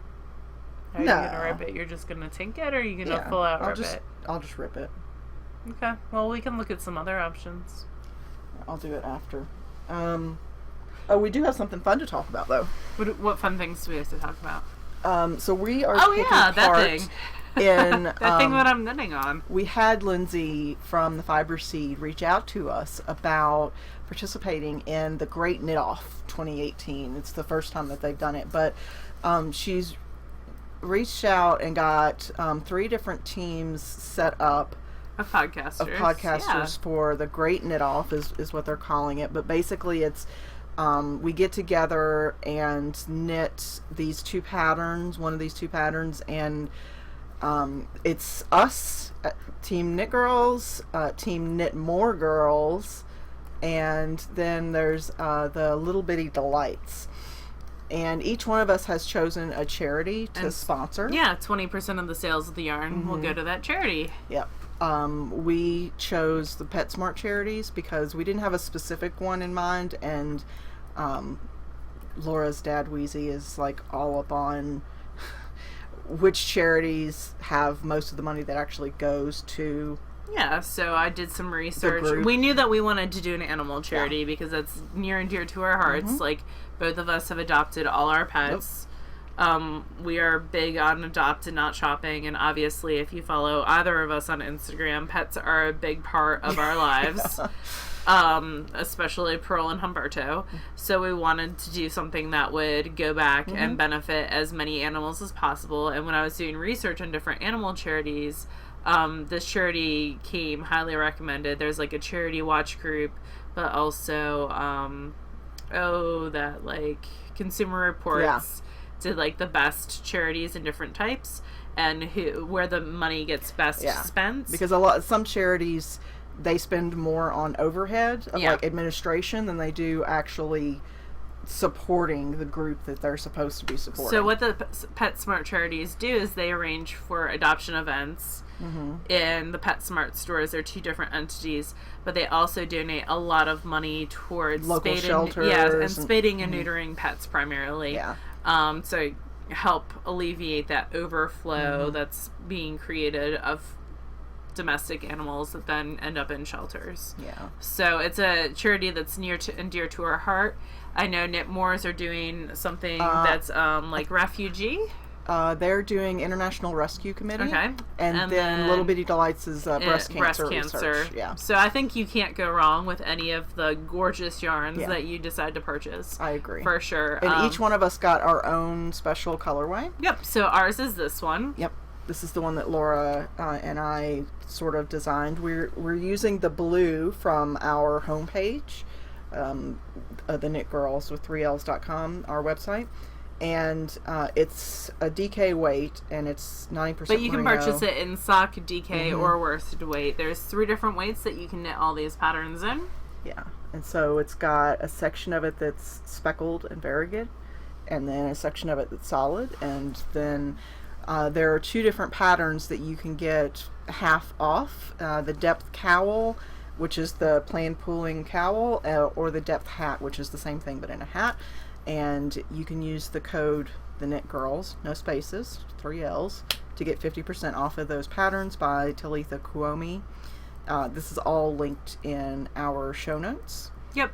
How are you going to rip it? You're just going to tink it, or are you going to full out rip it? I'll just rip it. Okay. Well, we can look at some other options. I'll do it after. We do have something fun to talk about, though. What fun things do we have to talk about? So we are taking part that thing. In that thing that I'm knitting on. We had Lindsay from the Fiber Seed reach out to us about participating in the Great Knit Off 2018. It's the first time that they've done it, but she's reached out and got 3 different teams set up of podcasters for the Great Knit Off is what they're calling it. But basically it's we get together and knit these 2 patterns, one of these 2 patterns, and it's us, Team Knit Girls, Team Knit More Girls, and then there's the Little Bitty Delights. And each one of us has chosen a charity to sponsor. Yeah, 20% of the sales of the yarn will go to that charity. Yep. We chose the PetSmart charities because we didn't have a specific one in mind, and Laura's dad, Wheezy, is like all up on which charities have most of the money that actually goes to. Yeah, so I did some research. We knew that we wanted to do an animal charity because that's near and dear to our hearts. Like, both of us have adopted all our pets. We are big on adopt and not shopping, and obviously if you follow either of us on Instagram, pets are a big part of our lives. Especially Pearl and Humberto. So we wanted to do something that would go back and benefit as many animals as possible. And when I was doing research on different animal charities, this charity came highly recommended. There's like a charity watch group, but also that like Consumer Reports did like the best charities in different types and where the money gets best spent. Because some charities, they spend more on overhead of like administration than they do actually supporting the group that they're supposed to be supporting. So what the PetSmart charities do is they arrange for adoption events in the PetSmart stores. They're 2 different entities, but they also donate a lot of money towards local shelters. And spading and neutering pets primarily. Yeah. So help alleviate that overflow that's being created of domestic animals that then end up in shelters. Yeah. So it's a charity that's near to and dear to our heart. I know Knit Moors are doing something that's like refugee. They're doing International Rescue Committee. Okay. And then Little Bitty Delights is breast cancer research. Yeah. So I think you can't go wrong with any of the gorgeous yarns that you decide to purchase. I agree. For sure. And each one of us got our own special colorway. Yep. So ours is this one. Yep. This is the one that Laura and I sort of designed. We're using the blue from our homepage, the Knit Girls with 3ls.com, our website, and it's a DK weight, and it's 90%. But you can purchase it in sock, DK, or worsted weight. There's 3 different weights that you can knit all these patterns in. Yeah, and so it's got a section of it that's speckled and variegated, and then a section of it that's solid, and then There are 2 different patterns that you can get half off. The depth cowl, which is the plain pooling cowl, or the depth hat, which is the same thing but in a hat. And you can use the code TheKnitGirlls, no spaces, 3 L's, to get 50% off of those patterns by Talitha Kuomi. This is all linked in our show notes. Yep.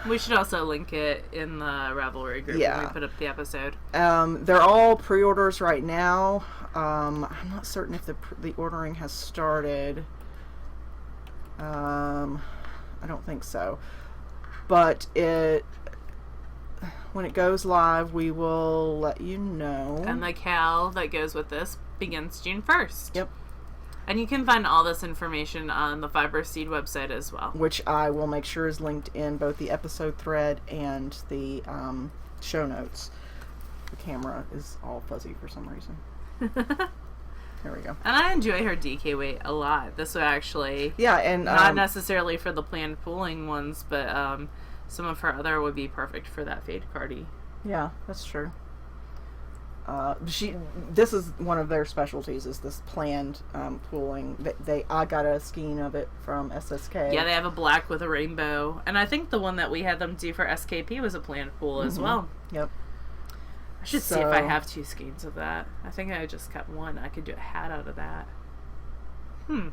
We should also link it in the Ravelry group when we put up the episode. They're all pre-orders right now. I'm not certain if the ordering has started. I don't think so. But when it goes live, we will let you know. And the cowl that goes with this begins June 1st. Yep. And you can find all this information on the Fiber Seed website as well. Which I will make sure is linked in both the episode thread and the show notes. The camera is all fuzzy for some reason. There we go. And I enjoy her DK weight a lot. This would actually... Yeah, and... not necessarily for the planned pooling ones, but some of her other would be perfect for that fade party. Yeah, that's true. This is one of their specialties, is this planned pooling. I got a skein of it from SSK. Yeah, they have a black with a rainbow, and I think the one that we had them do for SKP was a planned pool as well. Yep. I should see if I have 2 skeins of that. I think I just cut one. I could do a hat out of that.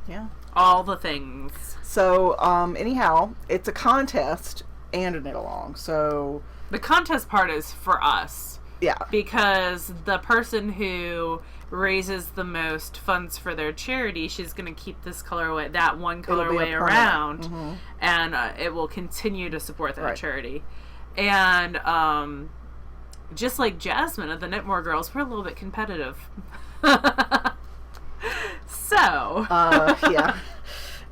Yeah. All the things. So anyhow, it's a contest and a knit along. So the contest part is for us. Yeah. Because the person who raises the most funds for their charity, she's going to keep this colorway, that one colorway around, and it will continue to support that charity. And just like Jasmine of the Knitmore Girls, we're a little bit competitive. So. Yeah.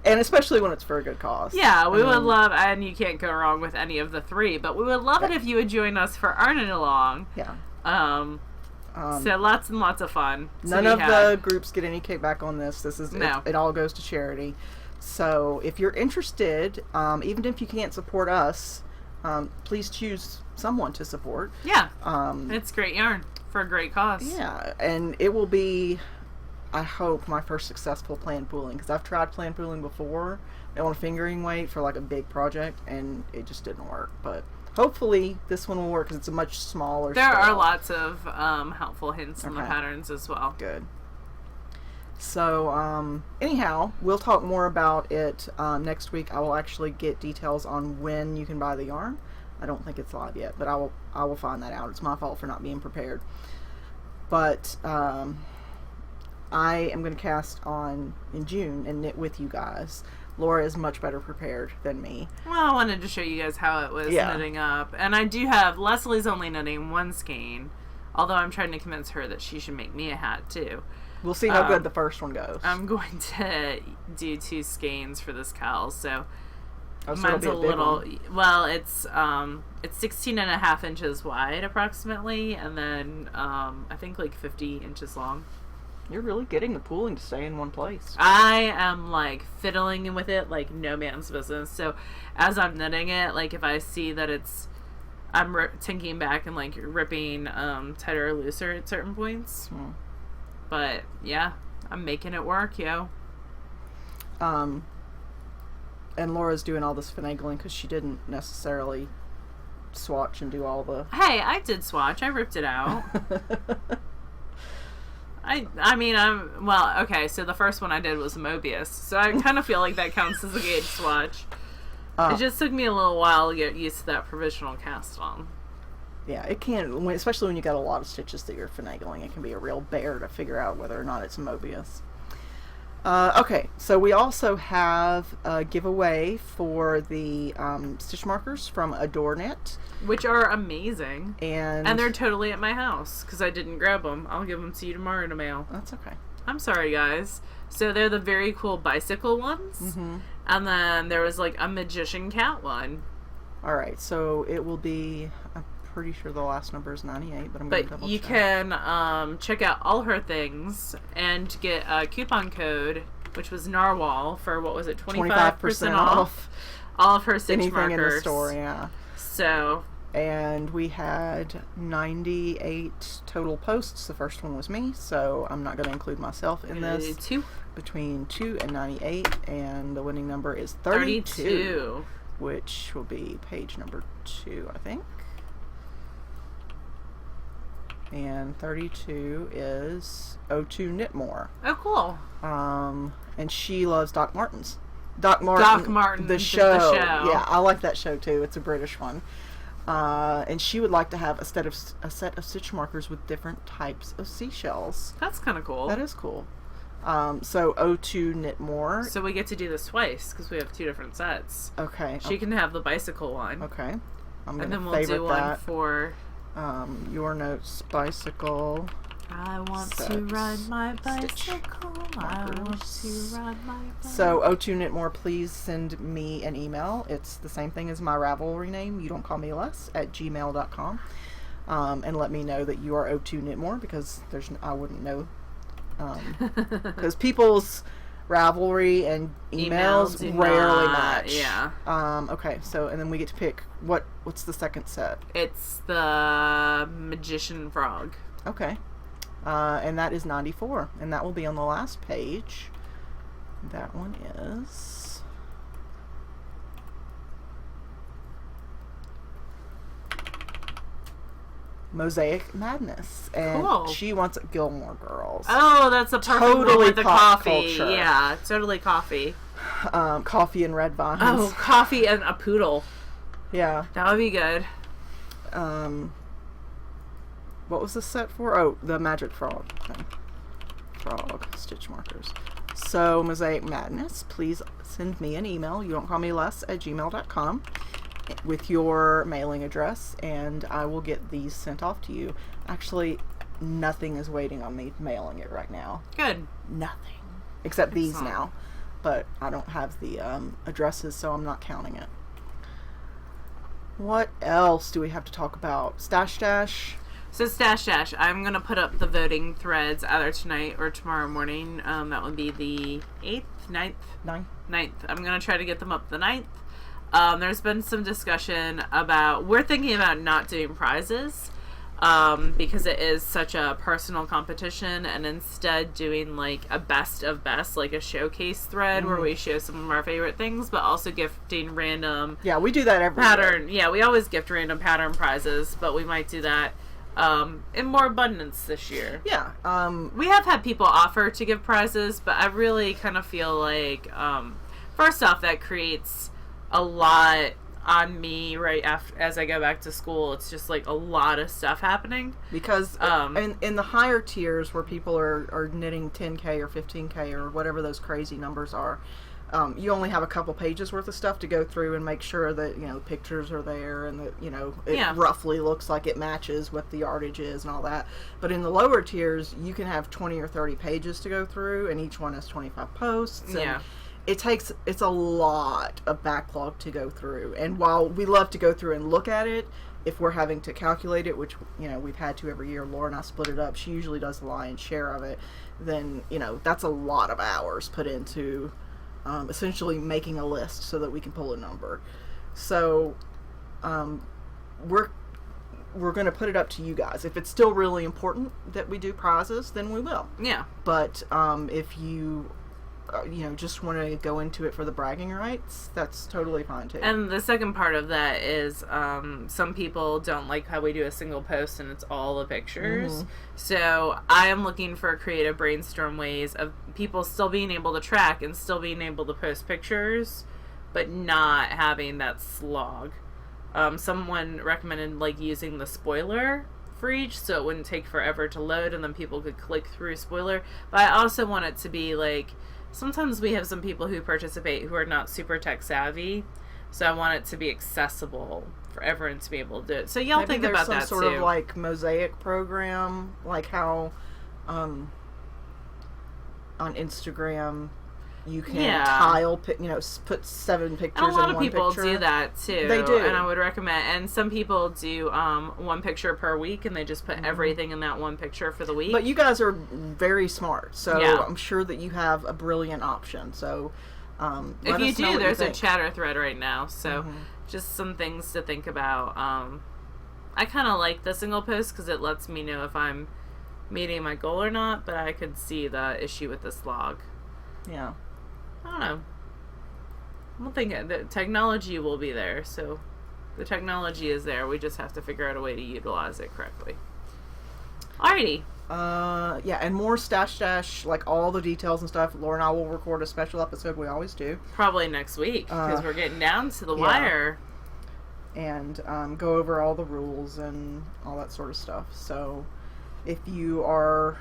And especially when it's for a good cause. Yeah, we would love, and you can't go wrong with any of the 3, but we would love it if you would join us for our knit along. Yeah. So lots and lots of fun. None of the groups get any kickback on this. This is it all goes to charity. So if you're interested, even if you can't support us, please choose someone to support. Yeah. It's great yarn for a great cause. Yeah, and it will be, I hope, my first successful planned pooling, because I've tried planned pooling before on a fingering weight for like a big project, and it just didn't work. But hopefully this one will work because it's a much smaller There scale. are lots of helpful hints in the patterns as well. Good. So anyhow, we'll talk more about it next week. I will actually get details on when you can buy the yarn. I don't think it's live yet, but I will find that out. It's my fault for not being prepared. But I am going to cast on in June and knit with you guys. Laura is much better prepared than me. Well, I wanted to show you guys how it was knitting up. And I do have, Leslie's only knitting 1 skein, although I'm trying to convince her that she should make me a hat too. We'll see how good the first one goes. I'm going to do 2 skeins for this cowl, so mine's a little one. Well, it's 16.5 inches wide approximately, and then I think like 50 inches long. You're really getting the pooling to stay in one place. I am like fiddling with it like no man's business. So as I'm knitting it, like if I see that I'm tinking back and like ripping tighter or looser at certain points. But yeah, I'm making it work, yo. And Laura's doing all this finagling because she didn't necessarily swatch and do all the... Hey, I did swatch. I ripped it out. I mean, well, okay, so the first one I did was Mobius, so I kind of feel like that counts as a gauge swatch. It just took me a little while to get used to that provisional cast on. Yeah, it can, especially when you got a lot of stitches that you're finagling, it can be a real bear to figure out whether or not it's Mobius. Okay, so we also have a giveaway for the stitch markers from AdoreKnit. Which are amazing. And they're totally at my house, because I didn't grab them. I'll give them to you tomorrow to mail. That's okay. I'm sorry, guys. So they're the very cool bicycle ones. And then there was like a magician cat one. Alright, so it will be... I'm pretty sure the last number is 98, but I'm going to double check. You can check out all her things and get a coupon code, which was Narwhal, for what was it, 25% off all of her stitch anything markers. In the store, yeah. So And we had 98 total posts. The first one was me, so I'm not going to include myself in this. 2. Between 2 and 98, and the winning number is 32. Which will be page number 2, I think. And 32 is O2 Knitmore. Oh, cool. And she loves Doc Martens. Doc Martin, the show. Yeah, I like that show too. It's a British one. And she would like to have a set of stitch markers with different types of seashells. That's kind of cool. That is cool. So O2 Knitmore. So we get to do this twice because we have 2 different sets. Okay. She can have the bicycle one. Okay. I'm and gonna then we'll do one that. For Your Notes bicycle. I want to ride my bicycle. I want to ride my bicycle. So O2 Knitmore, please send me an email. It's the same thing as my Ravelry name. You don't call me less at gmail.com. And let me know that you are O2 Knitmore, because I wouldn't know. Because people's Ravelry and emails rarely match. Yeah. Okay. So, and then we get to pick what's the second set? It's the Magician Frog. Okay. And that is 94, and that will be on the last page. That one is Mosaic Madness, and cool. She wants Gilmore Girls. Oh, that's a perfect one with the coffee. Culture. Yeah, totally coffee. Coffee and red vines. Oh, coffee and a poodle. Yeah. That would be good. What was the set for? Oh, the Magic Frog thing. Frog stitch markers. So, Mosaic Madness, please send me an email. You don't call me less at gmail.com with your mailing address, and I will get these sent off to you. Actually, nothing is waiting on me mailing it right now. Good. Nothing. Except these now. But I don't have the addresses, so I'm not counting it. What else do we have to talk about? Stash Dash? So Stash Dash, I'm going to put up the voting threads either tonight or tomorrow morning. That would be the 8th, 9th? 9th. I'm going to try to get them up the 9th. There's been some discussion about, we're thinking about not doing prizes because it is such a personal competition, and instead doing like a best of best, like a showcase thread where we show some of our favorite things, but also gifting random we do that every pattern. year. Yeah, we always gift random pattern prizes, but we might do that in more abundance this year. Yeah. We have had people offer to give prizes, but I really kind of feel like, first off, that creates a lot on me right after as I go back to school. It's just like a lot of stuff happening. Because in the higher tiers where people are knitting 10K or 15K or whatever those crazy numbers are, you only have a couple pages worth of stuff to go through and make sure that, the pictures are there and that, it roughly looks like it matches what the yardage is and all that. But in the lower tiers, you can have 20 or 30 pages to go through, and each one has 25 posts. And it's a lot of backlog to go through. And while we love to go through and look at it, if we're having to calculate it, which, we've had to every year, Laura and I split it up, she usually does the lion's share of it, then, that's a lot of hours put into essentially making a list so that we can pull a number. So we're going to put it up to you guys. If it's still really important that we do prizes, then we will. Yeah. But if you just want to go into it for the bragging rights, that's totally fine too. And the second part of that is some people don't like how we do a single post and it's all the pictures. So I am looking for creative brainstorm ways of people still being able to track and still being able to post pictures, but not having that slog. Someone recommended like using the spoiler for each, so it wouldn't take forever to load and then people could click through spoiler. But I also want it to be like, sometimes we have some people who participate who are not super tech savvy, so I want it to be accessible for everyone to be able to do it. So y'all Maybe think about that too. There's some sort of like mosaic program, like how on Instagram you can tile, put 7 pictures in one picture. And a lot of people do that too. They do, and I would recommend. And some people do 1 picture per week, and they just put everything in that 1 picture for the week. But you guys are very smart, so I'm sure that you have a brilliant option. So if you do, there's a chatter thread right now. So just some things to think about. I kind of like the single post because it lets me know if I'm meeting my goal or not, but I could see the issue with this log. Yeah. I don't know. I don't think the technology will be there, so the technology is there. We just have to figure out a way to utilize it correctly. Alrighty. Yeah, and more stash, like all the details and stuff. Laura and I will record a special episode. We always do. Probably next week, because we're getting down to the wire. And go over all the rules and all that sort of stuff. So if you are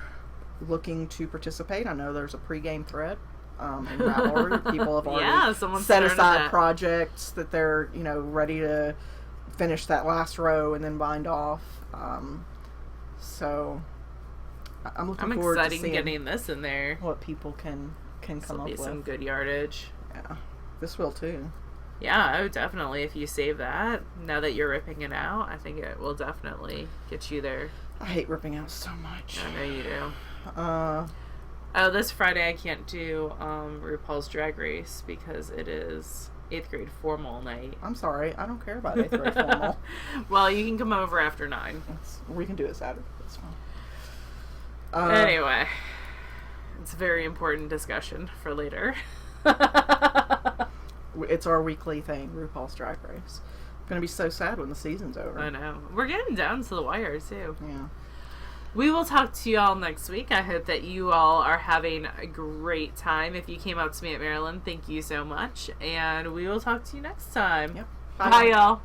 looking to participate, I know there's a pregame thread in Ravelry. People have already set aside projects that they're, ready to finish that last row and then bind off. So I'm looking forward to seeing getting this in there. What people can come up with. Some good yardage. Yeah, this will too. Yeah, oh, definitely. If you save that, now that you're ripping it out, I think it will definitely get you there. I hate ripping out so much. I know you do. This Friday I can't do RuPaul's Drag Race because it is 8th grade formal night. I'm sorry, I don't care about 8th grade formal. Well, you can come over after 9. We can do it Saturday. That's fine. Anyway, it's a very important discussion for later. It's our weekly thing, RuPaul's Drag Race. It's going to be so sad when the season's over. I know. We're getting down to the wire, too. Yeah. We will talk to y'all next week. I hope that you all are having a great time. If you came out to me at Maryland, thank you so much. And we will talk to you next time. Yep. Bye y'all.